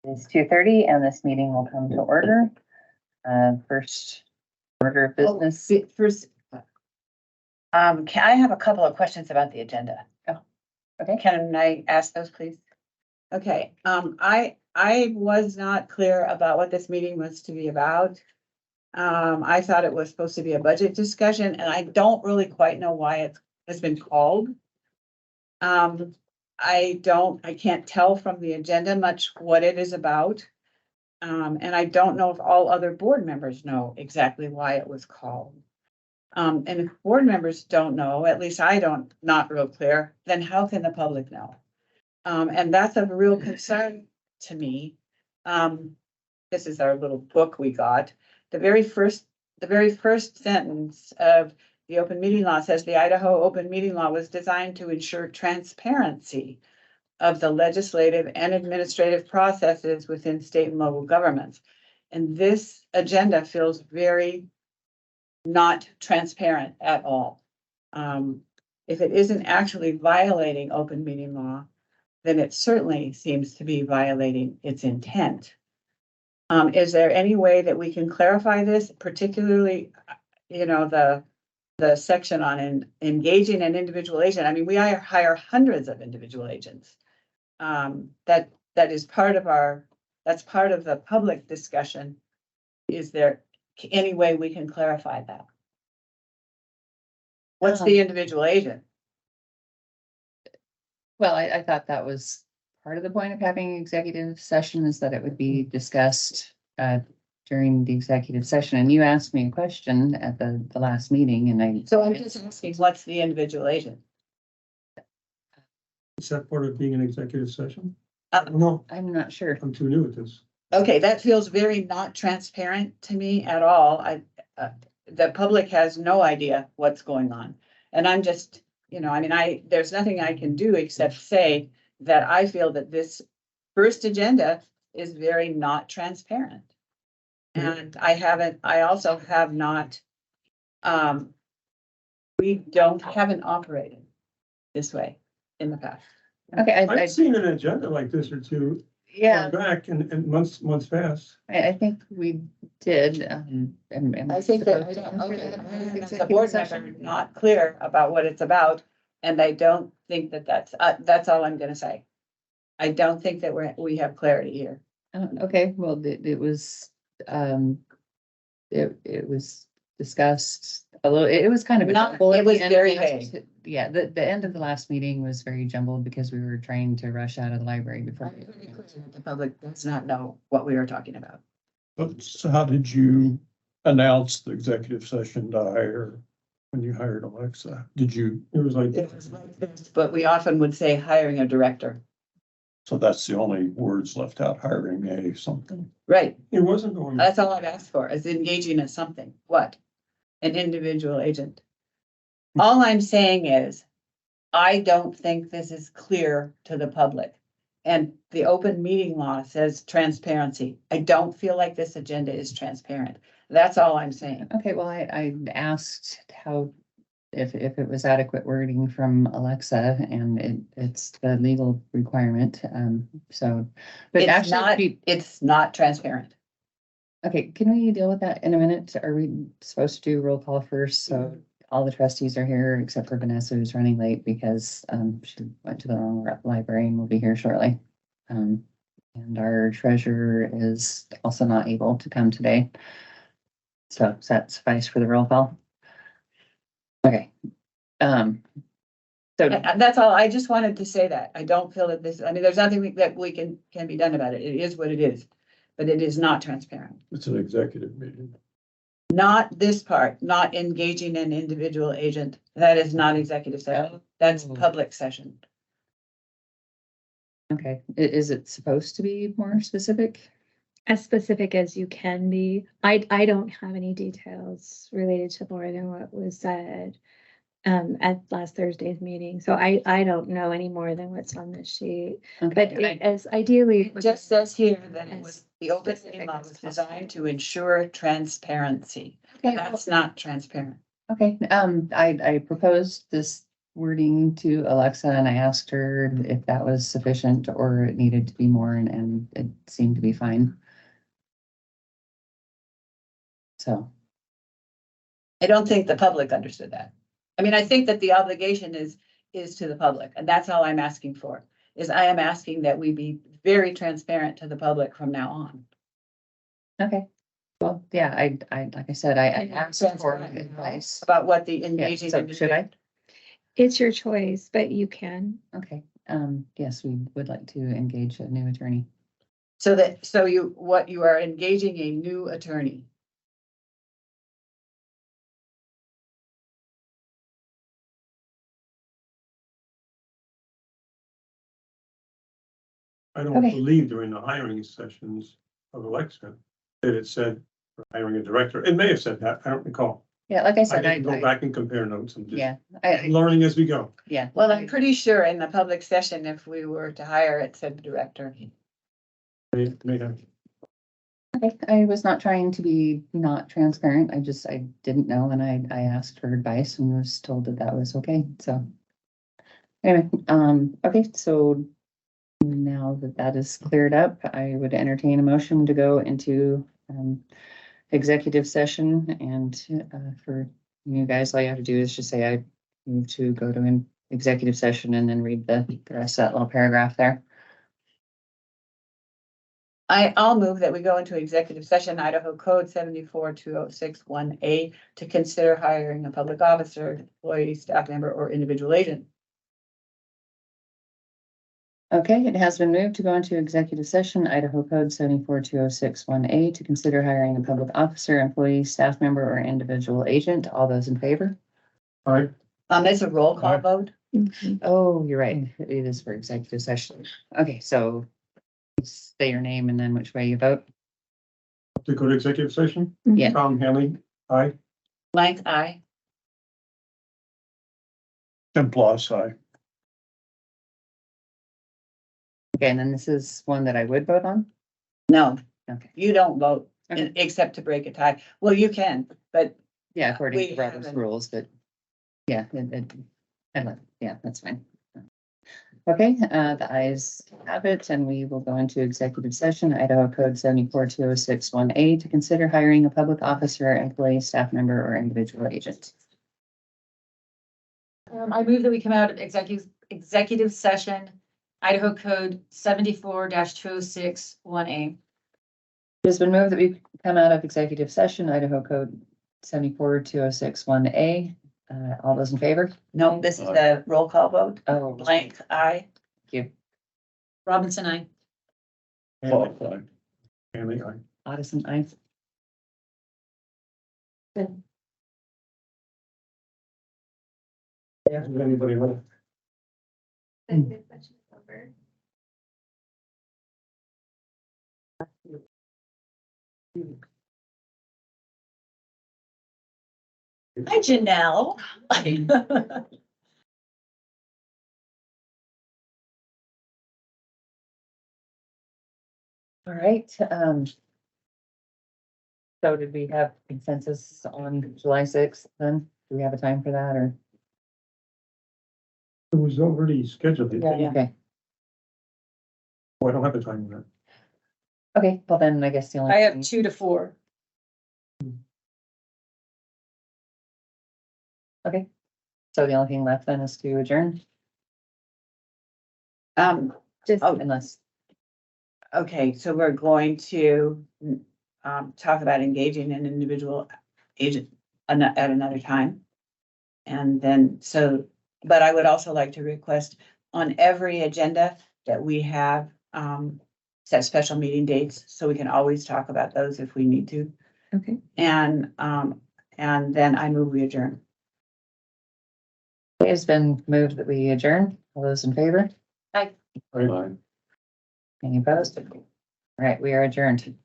It's 2:30 and this meeting will come to order. First order of business. First, I have a couple of questions about the agenda. Oh, okay. Can I ask those, please? okay, I was not clear about what this meeting was to be about. I thought it was supposed to be a budget discussion, and I don't really quite know why it has been called. I can't tell from the agenda much what it is about. And I don't know if all other board members know exactly why it was called. And if board members don't know, at least I don't, not real clear, then how can the public know? And that's a real concern to me. This is our little book we got. The very first sentence of the open meeting law says the Idaho open meeting law was designed to ensure transparency of the legislative and administrative processes within state and local governments. And this agenda feels very not transparent at all. If it isn't actually violating open meeting law, then it certainly seems to be violating its intent. Is there any way that we can clarify this, particularly, the section on engaging an individual agent? I mean, we hire hundreds of individual agents. That is part of that's part of the public discussion. Is there any way we can clarify that? What's the individual agent? Well, I thought that was part of the point of having an executive session, is that it would be discussed during the executive session. And you asked me a question at the last meeting, and So I'm just asking, what's the individual agent? Is that part of being an executive session? No. I'm not sure. I'm too new at this. Okay, that feels very not transparent to me at all. The public has no idea what's going on. And I'm just, there's nothing I can do except say that I feel that this first agenda is very not transparent. And I also have not, we haven't operated this way in the past. Okay, I've seen an agenda like this or two. Yeah, Back and months past. I think we did. I think that the board member not clear about what it's about, and I don't think that that's all I'm gonna say. I don't think that we have clarity here. Okay, well, it was, it was discussed a little, it was kind of. It was very vague. Yeah, the end of the last meeting was very jumbled because we were trying to rush out of the library before. The public does not know what we were talking about. So how did you announce the executive session to hire when you hired Alexa? It was like this, but we often would say hiring a director. So that's the only words left out, hiring a something. Right. It wasn't going. That's all I've asked for, is engaging in something. What? An individual agent. All I'm saying is, I don't think this is clear to the public. And the open meeting law says transparency. I don't feel like this agenda is transparent. That's all I'm saying. Okay, well, I asked if it was adequate wording from Alexa, and it's the legal requirement, so. But It's not transparent. Okay, can we deal with that in a minute? Are we supposed to do roll call first? So all the trustees are here except for Vanessa, who's running late because she went to the wrong library and will be here shortly. And our treasurer is also not able to come today. So does that suffice for the roll call? Okay. So That's all. I just wanted to say that. I don't feel that there's nothing that we can be done about it. It is what it is, but it is not transparent. It's an executive meeting. Not this part, not engaging an individual agent. That is not executive session. That's public session. okay, is it supposed to be more specific? As specific as you can be. I don't have any details related to more than what was said at last Thursday's meeting. So I don't know any more than what's on this sheet. Okay, But as ideally, It just says here that it was, the open meeting law was designed to ensure transparency. okay, That's not transparent. okay. I proposed this wording to Alexa and I asked her if that was sufficient or it needed to be more and it seemed to be fine. So, I don't think the public understood that. I mean, I think that the obligation is to the public, and that's all I'm asking for, is I am asking that we be very transparent to the public from now on. okay. Well, yeah, like I said, I asked for advice. About what the Yeah, engaging. so should I? It's your choice, but you can. Okay, yes, we would like to engage a new attorney. So you are engaging a new attorney. I don't Okay. believe during the hiring sessions of Alexa that it said we're hiring a director. It may have said that. I don't recall. Yeah, like I I said, can go back and compare notes and just yeah, learning as we go. yeah. Well, I'm pretty sure in the public session, if we were to hire it, said director. May have. Okay, I was not trying to be not transparent. I didn't know and I asked for advice and was told that that was okay, so. Anyway, okay, so now that that is cleared up, I would entertain a motion to go into, executive session and, for you guys, all you have to do is just say I move to go to an executive session and then read the rest of that little paragraph there. I'll move that we go into executive session, Idaho Code 742061A, to consider hiring a public officer, employee, staff member, or individual agent. Okay, it has been moved to go into executive session, Idaho Code 742061A, to consider hiring a public officer, employee, staff member, or individual agent. All those in favor? All right. It's a roll call Aye. vote. Oh, you're right. It is for executive session. Okay, so say your name and then which way you vote. To go to executive session? Yeah. Tom Hanley, aye. Blank, aye. Tim Ploss, aye. Okay, and then this is one that I would vote on? No, Okay, you don't vote, Okay. except to break a tie. Well, you can, but yeah, according We to Robert's haven't- rules, but yeah, yeah, that's fine. Okay, the ayes have it, and we will go into executive session, Idaho Code 742061A, to consider hiring a public officer, employee, staff member, or individual agent. I move that we come out of executive session, Idaho Code 74-2061A. It has been moved that we come out of executive session, Idaho Code 742061A. All those in favor? no, this is a roll call vote. Oh, Blank, aye. Robinson, I. Hanley, aye. Hanley, aye. Addison, aye. Is there anybody left? Hi, Janelle. All right, so did we have consensus on July 6th then? Do we have a time for that or? It was already scheduled. didn't it? Yeah. Okay, Oh, I don't have the time on that. okay, well then I guess the only. I have thing- 2 to 4. Okay, so the only thing left then is to adjourn, Just, unless, Okay, so we're going to talk about engaging an individual agent at another time. And then, but I would also like to request on every agenda that we have set special meeting dates, so we can always talk about those if we need to. okay. And then I move we adjourn. it has been moved that we adjourn. All those in favor? Aye. Any opposed? All right, we are adjourned.